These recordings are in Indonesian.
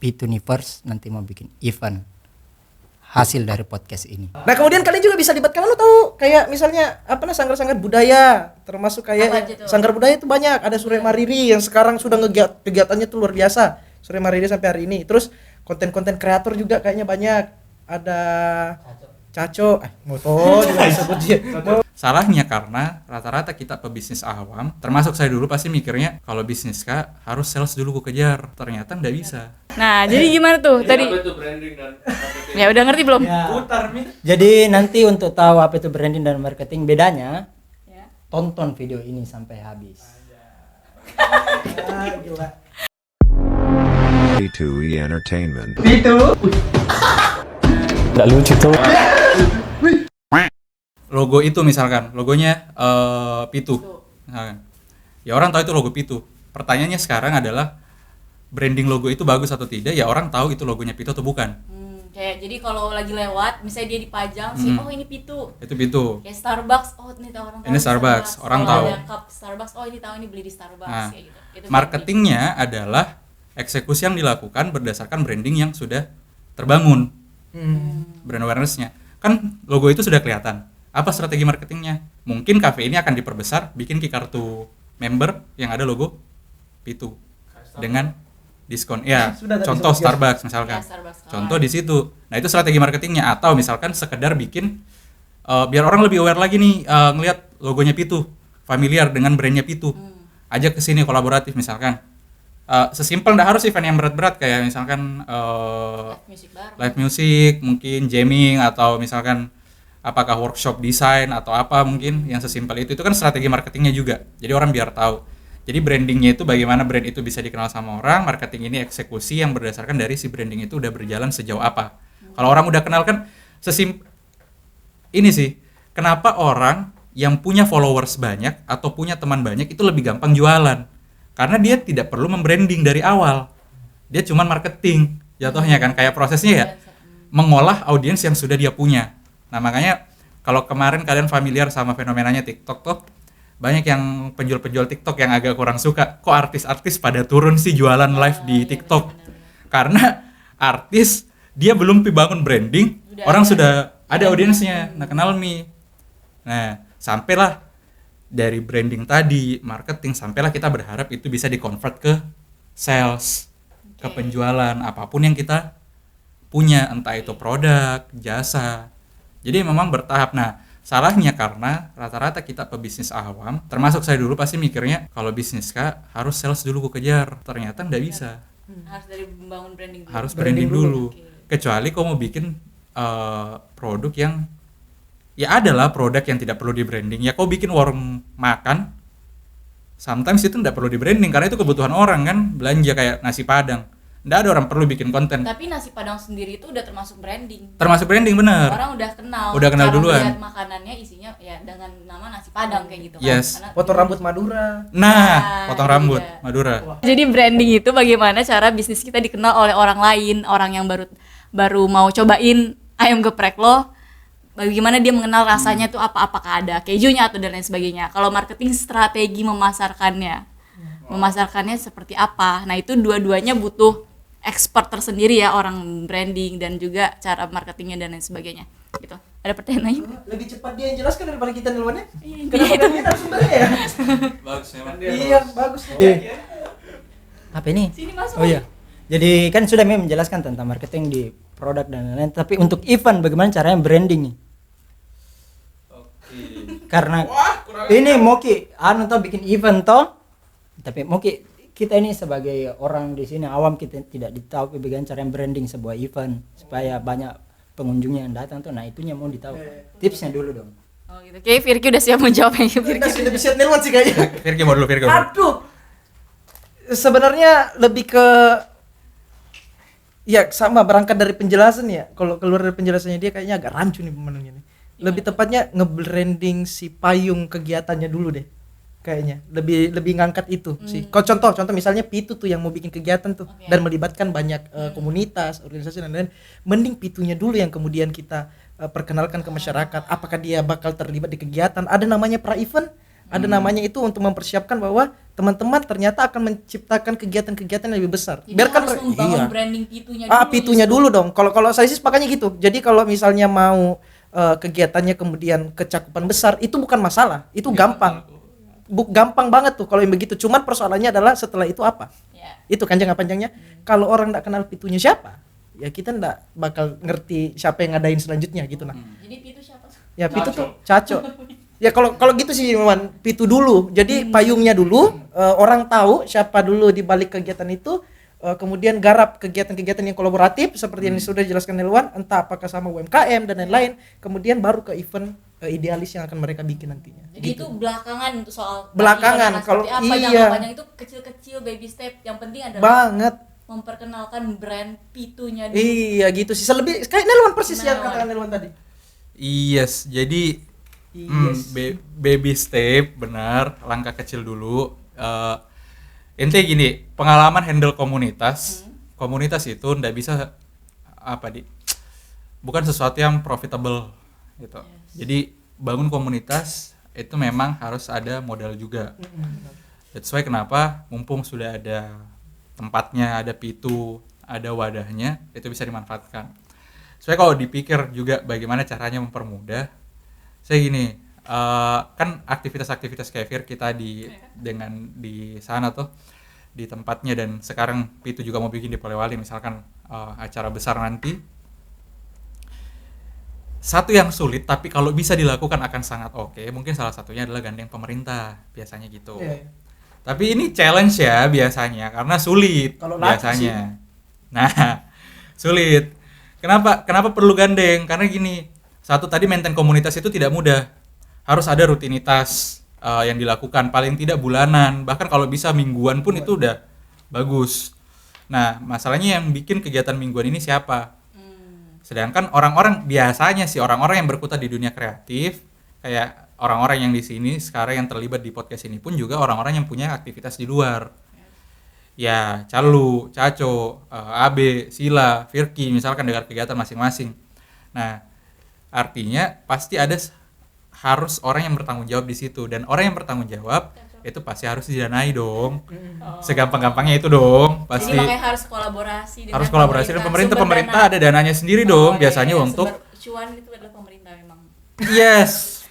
Pituniverse nanti mau bikin event hasil dari podcast ini. Nah kemudian kalian juga bisa libatkan, lu tahu kayak misalnya apa nih sanggar-sanggar budaya, termasuk kayak sanggar budaya itu banyak. Ada Sure Mariri yang sekarang sudah kegiatannya tuh luar biasa. Sure Mariri sampai hari ini. Terus konten-konten kreator juga kayaknya banyak. Ada Caco, moto juga disebut dia. Salahnya karena rata-rata kita pebisnis awam, termasuk saya dulu pasti mikirnya kalau bisnis kak harus sales dulu gue kejar. Ternyata nggak bisa. Nah, jadi gimana tuh tadi? Apa itu branding dan marketing? Ya udah ngerti belum? Ya. Putar nih. Jadi nanti untuk tahu apa itu branding dan marketing bedanya, Ya. tonton video ini sampai habis. Gila. B2E Entertainment. Nggak lucu tuh. Logo itu misalkan, logonya Pitu. Misalkan. Ya orang tahu itu logo Pitu. Pertanyaannya sekarang adalah branding logo itu bagus atau tidak? Ya orang tahu itu logonya Pitu atau bukan. Kayak jadi kalau lagi lewat, misalnya dia dipajang sih, oh ini Pitu. Itu Pitu. Kayak Starbucks, oh ini tahu orang tahu. Ini Starbucks, orang Kalau tahu. ada cup Starbucks, oh ini tahu ini beli di Starbucks Nah, kayak gitu. Itu marketingnya adalah eksekusi yang dilakukan berdasarkan branding yang sudah terbangun. Brand awareness-nya. Kan logo itu sudah kelihatan. Apa strategi marketingnya? Mungkin cafe ini akan diperbesar, bikin kartu member yang ada logo Pitu dengan diskon. Ya, Sudah tadi contoh sebut, ya. Starbucks misalkan. Ya, Starbucks. Contoh di situ. Nah, itu strategi marketingnya atau misalkan sekedar bikin biar orang lebih aware lagi nih ngelihat logonya Pitu, familiar dengan brandnya Pitu. Ajak ke sini kolaboratif misalkan. Sesimpel nggak harus event yang berat-berat kayak misalkan live music, mungkin jamming atau misalkan apakah workshop desain atau apa mungkin yang sesimpel itu kan strategi marketingnya juga. Jadi orang biar tahu. Jadi brandingnya itu bagaimana brand itu bisa dikenal sama orang, marketing ini eksekusi yang berdasarkan dari si branding itu udah berjalan sejauh apa. Kalau orang udah kenal kan ini sih, kenapa orang yang punya followers banyak atau punya teman banyak itu lebih gampang jualan? Karena dia tidak perlu membranding dari awal. Dia cuman marketing jatuhnya kan, kayak prosesnya ya mengolah audiens yang sudah dia punya. Nah makanya kalau kemarin kalian familiar sama fenomenanya TikTok tuh, banyak yang penjual-penjual TikTok yang agak kurang suka, kok artis-artis pada turun sih jualan live di TikTok. Karena artis dia belum bangun branding, orang sudah ada audiensnya, nah kenal me. Nah sampailah dari branding tadi, marketing, sampailah kita berharap itu bisa di-convert ke sales, ke penjualan, apapun yang kita punya, entah itu produk, jasa. Jadi memang bertahap. Nah, salahnya karena rata-rata kita pebisnis awam, termasuk saya dulu pasti mikirnya kalau bisnis kak harus sales dulu gue kejar. Ternyata nggak bisa. Harus dari membangun branding dulu. Harus branding dulu. Okay. Kecuali kau mau bikin produk yang ya adalah produk yang tidak perlu di branding. Ya kau bikin warung makan, sometimes itu tidak perlu di branding karena itu kebutuhan orang kan, belanja kayak nasi padang. Nggak ada orang perlu bikin konten. Tapi nasi padang sendiri itu udah termasuk branding. Termasuk branding bener. Orang udah kenal. Udah kenal cara duluan. melihat makanannya isinya ya dengan nama nasi padang kayak gitu kan. Yes. Karena Potong rambut Madura. Nah, potong iya. rambut Madura. Jadi branding itu bagaimana cara bisnis kita dikenal oleh orang lain, orang yang baru mau cobain ayam geprek lo. Bagaimana dia mengenal rasanya tuh apakah ada kejunya atau dan lain sebagainya. Kalau marketing strategi memasarkannya. Memasarkannya seperti apa. Nah, itu dua-duanya butuh expert tersendiri ya, orang branding dan juga cara marketingnya dan lain sebagainya. Gitu. Ada pertanyaan lagi? Lebih cepat dia yang jelaskan daripada kita duluannya. Iya, Kenapa itu. dia narasumbernya ya? Bagus memang. Iya, bagus. Apa ini? Sini masuk. Oh iya. Jadi kan sudah Mim menjelaskan tentang marketing di produk dan lain-lain, tapi untuk event bagaimana caranya branding? Karena ini Moki tuh bikin event toh, tapi Moki kita ini sebagai orang di sini awam, kita tidak tahu bagaimana cara branding sebuah event supaya banyak pengunjung yang datang tuh. Nah itunya mau ditahu. Tipsnya dulu dong. Oh gitu. Oke, Firky udah siap menjawab yang Kita sudah bisa nelpon sih kayaknya. Firky mau dulu, Firky. Aduh. Sebenarnya lebih ke ya sama berangkat dari penjelasan ya. Kalau keluar dari penjelasannya dia kayaknya agak rancu nih pemenangnya nih. Lebih tepatnya nge-branding si payung kegiatannya dulu deh. Kayaknya lebih ngangkat itu sih. Kau contoh misalnya Pitu tuh yang mau bikin kegiatan tuh dan melibatkan banyak komunitas, organisasi dan lain-lain. Mending Pitunya dulu yang kemudian kita perkenalkan ke masyarakat. Apakah dia bakal terlibat di kegiatan? Ada namanya pra event. Ada namanya itu untuk mempersiapkan bahwa teman-teman ternyata akan menciptakan kegiatan-kegiatan yang lebih besar. Jadi harus membangun branding P2-nya dulu. P2-nya dulu dong. Kalau saya sih sepakatnya gitu. Jadi kalau misalnya mau kegiatannya kemudian kecakupan besar, itu bukan masalah. Itu gampang. Gampang banget tuh kalau yang begitu. Cuman persoalannya adalah setelah itu apa? Ya. Itu kan jangka panjangnya. Kalau orang enggak kenal P2-nya siapa, ya kita enggak bakal ngerti siapa yang ngadain selanjutnya gitu nah. Jadi P2 siapa? Ya P2 tuh Caco. Ya kalau gitu sih Wan, P2 dulu. Jadi payungnya dulu, orang tahu siapa dulu di balik kegiatan itu, kemudian garap kegiatan-kegiatan yang kolaboratif seperti yang sudah dijelaskan Wan, entah apakah sama UMKM dan lain-lain, kemudian baru ke event idealis yang akan mereka bikin nantinya. Jadi itu belakangan untuk soal Belakangan, kalau kalau apa iya. jangka panjang itu kecil-kecil baby step. Yang penting adalah Banget. memperkenalkan brand P2-nya dulu. Iya gitu sih. Selebih kayak Nelwan persis yang Nelwan. katakan Nelwan tadi. Yes, jadi Yes. baby step, benar, langkah kecil dulu. Intinya gini, pengalaman handle komunitas, komunitas itu ndak bisa bukan sesuatu yang profitable gitu. Jadi bangun komunitas itu memang harus ada modal juga. That's why kenapa mumpung sudah ada tempatnya, ada P2, ada wadahnya, itu bisa dimanfaatkan. Soalnya kalau dipikir juga bagaimana caranya mempermudah, saya gini, kan aktivitas-aktivitas kefir kita di sana tuh di tempatnya, dan sekarang P2 juga mau bikin di Polewali misalkan acara besar nanti. Satu yang sulit tapi kalau bisa dilakukan akan sangat oke, mungkin salah satunya adalah gandeng pemerintah, biasanya gitu. Iya. Tapi ini challenge ya biasanya karena sulit Kalau laki biasanya. Nah, sulit. Kenapa perlu gandeng? Karena gini, satu tadi maintain komunitas itu tidak mudah. Harus ada rutinitas yang dilakukan paling tidak bulanan, bahkan kalau bisa mingguan pun itu udah bagus. Nah, masalahnya yang bikin kegiatan mingguan ini siapa? Sedangkan orang-orang biasanya sih orang-orang yang berkutat di dunia kreatif, kayak orang-orang yang di sini sekarang yang terlibat di podcast ini pun juga orang-orang yang punya aktivitas di luar. Ya, Calu, Caco, Abe, Sila, Firki misalkan dengan kegiatan masing-masing. Nah, artinya pasti ada harus orang yang bertanggung jawab di situ, dan orang yang bertanggung jawab itu pasti harus didanai dong. Segampang-gampangnya itu dong, pasti. Jadi makanya harus kolaborasi dengan Harus kolaborasi dengan Sumber pemerintah dana. ada dananya sendiri dong iya, biasanya iya. untuk Sumber cuan itu adalah pemerintah memang. yes.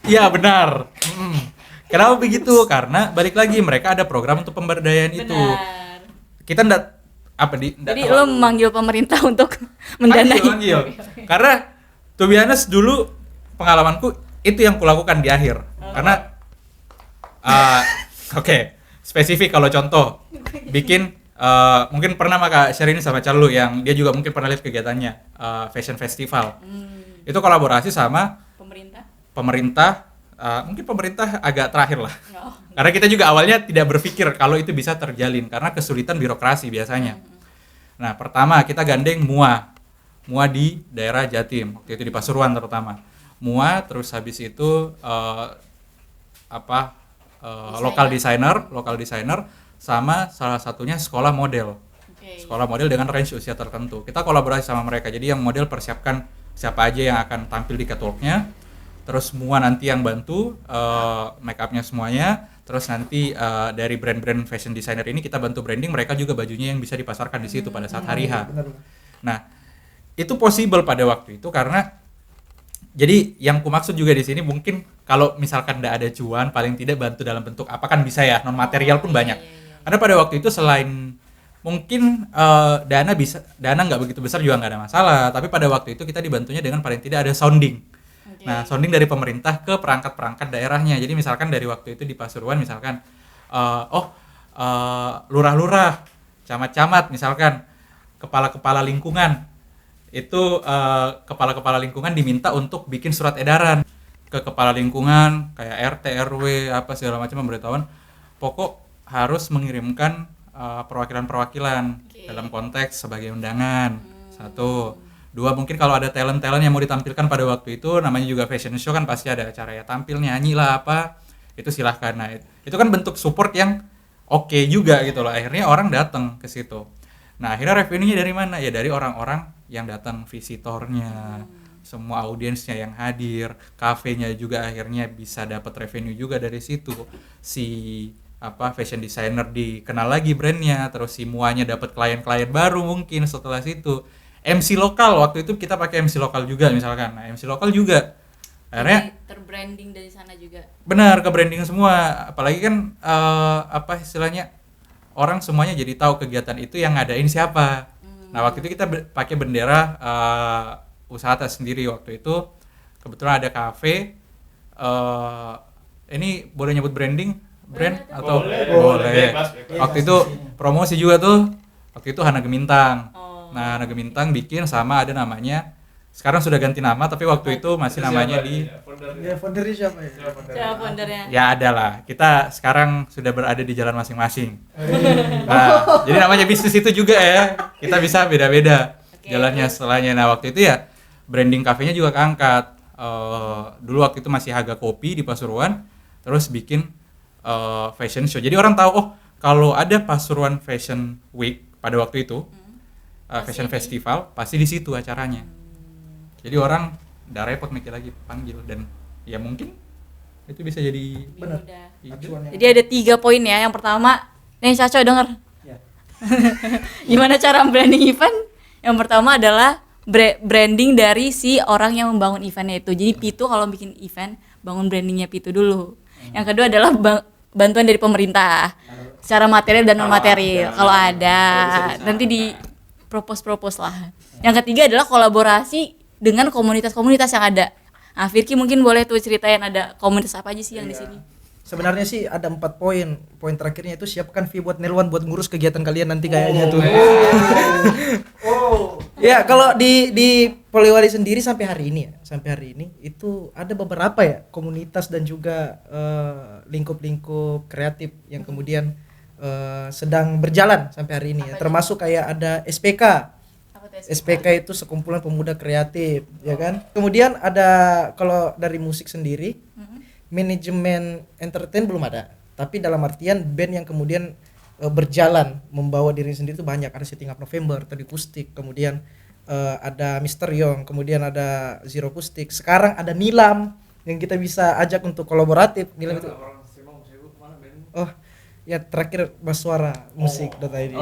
Iya benar. Kenapa begitu? Karena balik lagi mereka ada program untuk pemberdayaan itu. Benar. Kita ndak Jadi lo memanggil pemerintah untuk mendanai. manggil. Karena to be honest dulu pengalamanku itu yang kulakukan di akhir. Karena oke, spesifik kalau contoh bikin mungkin pernah Kak share ini sama Carlu yang dia juga mungkin pernah lihat kegiatannya fashion festival. Itu kolaborasi sama pemerintah, mungkin pemerintah agak terakhir lah. Karena kita juga awalnya tidak berpikir kalau itu bisa terjalin karena kesulitan birokrasi biasanya. Nah, pertama kita gandeng MUA di daerah Jatim, waktu itu di Pasuruan terutama. MUA, terus habis itu lokal designer sama salah satunya sekolah model. Sekolah model dengan range usia tertentu. Kita kolaborasi sama mereka. Jadi yang model persiapkan siapa aja yang akan tampil di catwalk-nya. Terus MUA nanti yang bantu make up-nya semuanya. Terus nanti dari brand-brand fashion designer ini kita bantu branding, mereka juga bajunya yang bisa dipasarkan di situ pada saat hari H. Nah, itu possible pada waktu itu karena jadi yang ku maksud juga di sini mungkin kalau misalkan tidak ada cuan, paling tidak bantu dalam bentuk apa kan bisa ya, non material pun banyak. Karena pada waktu itu selain mungkin dana nggak begitu besar juga nggak ada masalah, tapi pada waktu itu kita dibantunya dengan paling tidak ada sounding. Nah, sounding dari pemerintah ke perangkat-perangkat daerahnya. Jadi misalkan dari waktu itu di Pasuruan misalkan lurah-lurah, camat-camat misalkan, kepala-kepala lingkungan. Itu kepala-kepala lingkungan diminta untuk bikin surat edaran ke kepala lingkungan kayak RT, RW, apa segala macam pemberitahuan. Pokok harus mengirimkan perwakilan-perwakilan dalam konteks sebagai undangan. Satu. Dua, mungkin kalau ada talent-talent yang mau ditampilkan pada waktu itu, namanya juga fashion show kan pasti ada acara ya, tampil nyanyi lah apa, itu silahkan. Nah, itu kan bentuk support yang oke juga gitu loh. Akhirnya orang datang ke situ. Nah, akhirnya revenue-nya dari mana? Ya dari orang-orang yang datang, visitornya. semua audiensnya yang hadir, kafenya juga akhirnya bisa dapat revenue juga dari situ. Si fashion designer dikenal lagi brandnya, terus si muanya dapat klien-klien baru mungkin setelah situ. MC lokal, waktu itu kita pakai MC lokal juga misalkan. Nah, MC lokal juga akhirnya Jadi terbranding dari sana juga. benar ke branding semua, apalagi kan istilahnya orang semuanya jadi tahu kegiatan itu yang ngadain siapa. Nah, waktu itu kita pakai bendera usaha tas sendiri. Waktu itu kebetulan ada kafe, ini boleh nyebut brand atau boleh. Waktu itu promosi juga tuh, waktu itu Hana Gemintang. Nah, Hana Gemintang bikin sama ada namanya, sekarang sudah ganti nama tapi waktu itu masih namanya di Ya foundernya siapa ya? Siapa foundernya? ya ada lah, kita sekarang sudah berada di jalan masing-masing. Nah, jadi namanya bisnis itu juga ya, kita bisa beda-beda jalannya setelahnya. Nah, waktu itu ya branding kafenya juga keangkat. Dulu waktu itu masih Haga Kopi di Pasuruan, terus bikin fashion show. Jadi orang tahu, oh kalau ada Pasuruan Fashion Week pada waktu itu, fashion festival, pasti di situ acaranya. Jadi orang udah repot mikir lagi panggil, dan ya mungkin itu bisa jadi Benar. ide. Jadi ada 3 poin ya. Yang pertama, nih Caco denger. Ya. Gimana cara branding event? Yang pertama adalah branding dari si orang yang membangun eventnya itu. Jadi Pitu kalau bikin event, bangun brandingnya Pitu dulu. Yang kedua adalah bantuan dari pemerintah, secara material dan non material kalau ada, nanti di propose lah. Yang ketiga adalah kolaborasi dengan komunitas-komunitas yang ada. Nah, Firky mungkin boleh tuh ceritain ada komunitas apa aja sih yang di sini. Sebenarnya sih ada 4 poin. Poin terakhirnya itu siapkan fee buat Nelwan buat ngurus kegiatan kalian nanti kayaknya tuh. Ya, kalau di Polewali sendiri sampai hari ini itu ada beberapa ya komunitas dan juga lingkup-lingkup kreatif yang kemudian sedang berjalan sampai hari ini ya. Termasuk kayak ada SPK. Apa tuh SPK itu sekumpulan pemuda kreatif, ya kan? Kemudian ada kalau dari musik sendiri, manajemen entertain belum ada. Tapi dalam artian band yang kemudian berjalan membawa diri sendiri itu banyak. Ada Setting Up November, Tadi Kustik, kemudian ada Mr. Yong, kemudian ada Zero Kustik. Sekarang ada Nilam yang kita bisa ajak untuk kolaboratif. Nilam itu. Oh, ya terakhir Baswara musik.id.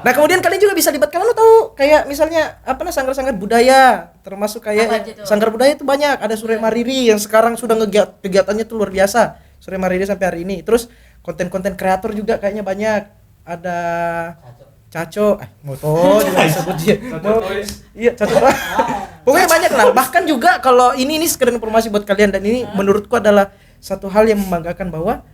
Nah, kemudian kalian juga bisa libatkan, lo tahu kayak misalnya sanggar-sanggar budaya, termasuk Apa aja kayak tuh? sanggar budaya itu banyak. Ada Sure Mariri yang sekarang sudah kegiatannya tuh luar biasa. Sure Mariri sampai hari ini. Terus konten-konten kreator juga kayaknya banyak. Ada Caco, Moto juga disebut dia. Iya, Caco. Pokoknya banyak lah. Bahkan juga kalau ini sekedar informasi buat kalian, dan ini menurutku adalah satu hal yang membanggakan bahwa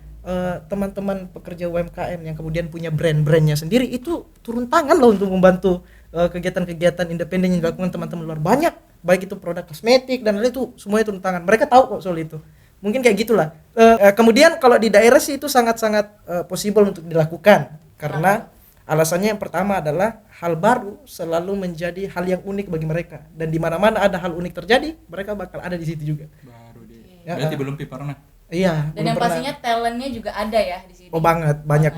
teman-teman pekerja UMKM yang kemudian punya brand-brandnya sendiri itu turun tangan loh untuk membantu kegiatan-kegiatan independen yang dilakukan teman-teman luar, banyak, baik itu produk kosmetik dan lain itu semuanya turun tangan. Mereka tahu kok soal itu. Mungkin kayak gitulah. Kemudian kalau di daerah sih itu sangat-sangat possible untuk dilakukan, karena alasannya yang pertama adalah hal baru selalu menjadi hal yang unik bagi mereka, dan di mana-mana ada hal unik terjadi, mereka bakal ada di situ juga. Baru deh. Ya, Berarti belum pernah. Iya. Dan yang pastinya talentnya juga ada ya di sini. Oh banget, banyak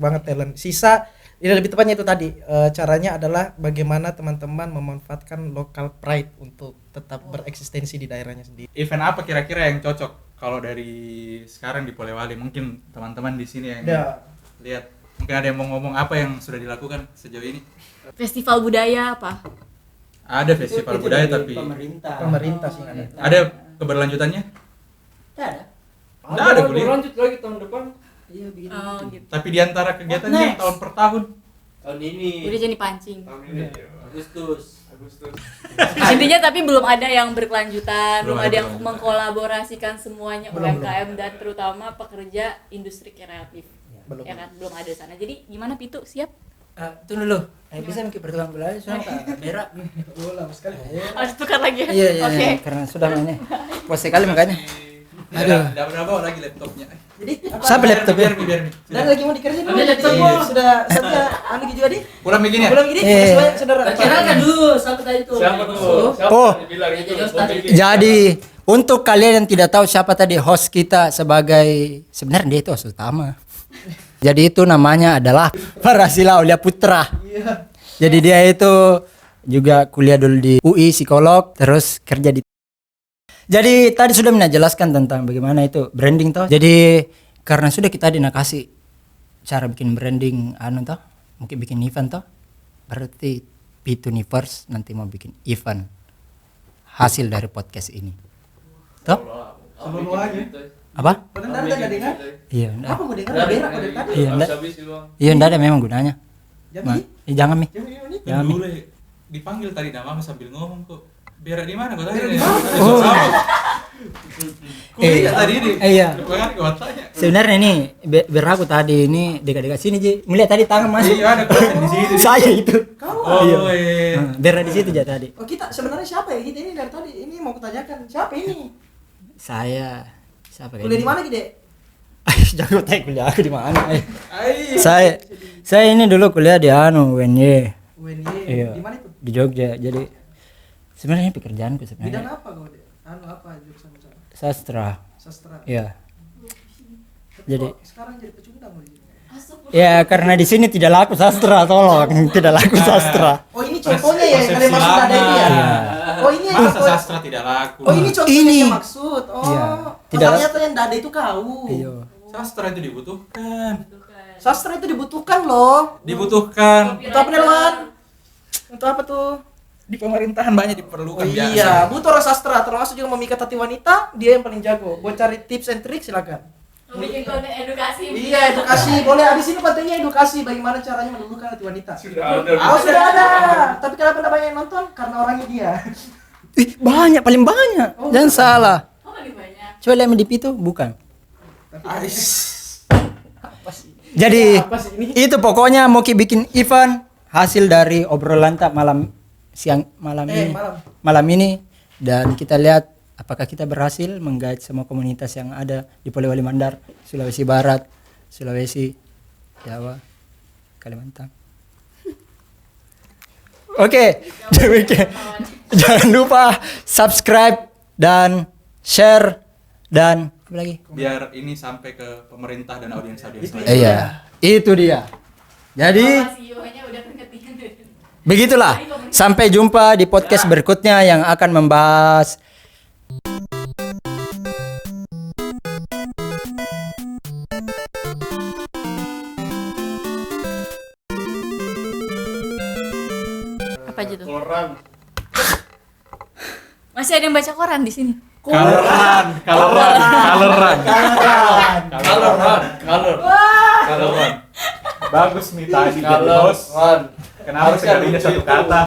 banget talent. Sisa, ini lebih tepatnya itu tadi, caranya adalah bagaimana teman-teman memanfaatkan local pride untuk tetap bereksistensi di daerahnya sendiri. Event apa kira-kira yang cocok kalau dari sekarang di Polewali? Mungkin teman-teman di sini yang lihat, mungkin ada yang mau ngomong apa yang sudah dilakukan sejauh ini. Festival budaya apa? Ada festival budaya tapi Pemerintah sih ada. ada keberlanjutannya? Tidak ada. Nggak ada kuliah. Lanjut lagi tahun depan. Iya begini. Oh gitu. Tapi di antara kegiatannya tahun per tahun. Tahun ini. Udah jadi pancing. Tahun ini. Agustus. Intinya tapi belum ada yang berkelanjutan, belum Belum ada ada yang berkelanjutan. mengkolaborasikan semuanya UMKM dan terutama pekerja industri kreatif. Belum. Ya kan, belum ada sana. Jadi gimana Pitu, siap? Tunggu dulu. Bisa mungkin pertukang gula soalnya Kak berak. Lama sekali. Harus tukar lagi ya? Iya, Oke. karena sudah ini. Puas sekali makanya. Aduh. Udah bawa lagi laptopnya. Jadi Siapa laptopnya? Biar nih. dan lagi mau dikerjain dulu. Ambil laptop, Iya, sudah anu gitu jadi. Pulang begini ya? Belum gini, Iya. makasih banyak saudara. Kirakan dulu sampai tadi tuh. Siapa tuh? Siapa Oh. yang bilang itu? Jadi Ustaz. Jadi untuk kalian yang tidak tahu siapa tadi host kita sebagai, sebenarnya dia itu host utama. Jadi itu namanya adalah Farasila Aulia Putra. Iya. Jadi dia itu juga kuliah dulu di UI psikolog, terus kerja di. Jadi tadi sudah menjelaskan tentang bagaimana itu branding toh. Jadi karena sudah kita dinakasih cara bikin branding toh, mungkin bikin event toh. Berarti Pituniverse nanti mau bikin event hasil dari podcast ini. Toh? Selalu aja. Apa? Benar enggak dengar? Iya, enggak. Apa mau dengar? Berak dari tadi. Iya, enggak. Iya, enggak ada memang gunanya. Jadi, Jangan Mi. ini Jangan Mi. Boleh dipanggil tadi nama sambil ngomong kok. Berak di mana kok tadi? Berak di mana? Oh. Kuliah tadi ini. Iya. Bukan kau tanya. Sebenarnya ini biar aku tadi ini dekat-dekat sini Ji. Melihat tadi tangan masuk. Iya ada konten di situ. Saya itu. Oh, iya. Biar di situ aja tadi. Oh kita sebenarnya siapa ya? Kita ini dari tadi ini mau kutanyakan siapa ini? Saya siapa Kuliah di mana Gide? Jangan tanya kuliah aku di mana. Ai. Saya ini dulu kuliah di UNY UNY. Iya. Di mana itu? di Jogja. Jadi sebenarnya pekerjaanku Bidang sebenarnya apa kau? Apa jurusan sana? sastra. Sastra. Iya. Tapi Jadi kok sekarang jadi pecundang loh. ya karena di sini tidak laku sastra, tolong. Tidak laku sastra. Oh ini contohnya ya yang kalian maksud ada itu ya? Iya. Oh ini yang Masa contoh- sastra tidak laku? Oh ini contohnya Ini. yang maksud. Oh. Iya. Tidak. Tidak. Ternyata yang dada itu kau. Iya. Sastra itu dibutuhkan. Sastra itu dibutuhkan loh. Dibutuhkan. Untuk apa nih Luan? Untuk apa tuh? Di pemerintahan banyak Oh diperlukan iya, butuh orang sastra termasuk juga memikat hati wanita, dia yang paling jago. Buat cari tips and trik silakan. Bikin konten edukasi. Iya, edukasi. Boleh abis ini kontennya edukasi bagaimana caranya meluluhkan hati wanita. Sudah ada. Oh, sudah ada. Tapi kenapa tidak banyak yang nonton? Karena orangnya dia. Ih, banyak, paling banyak. Oh, Jangan salah. Oh, paling banyak. Coba lihat di itu bukan. Ais. Jadi Apa sih ini? itu pokoknya mau bikin event hasil dari obrolan tak malam malam ini dan kita lihat apakah kita berhasil menggait semua komunitas yang ada di Polewali Mandar, Sulawesi Barat, Sulawesi, Jawa, Kalimantan. Oke, demikian. Jangan lupa subscribe dan share dan apa lagi? Biar ini sampai ke pemerintah dan audiens-audiens lain. Iya, itu dia. Jadi CEO-nya udah keringetan. begitulah. Sampai jumpa di podcast berikutnya yang akan membahas Apa aja tuh? Koran. Masih ada yang baca koran di sini. Kaleran. Color. Bagus nih tadi jadi Color. bos. Kenapa sekalinya satu kata?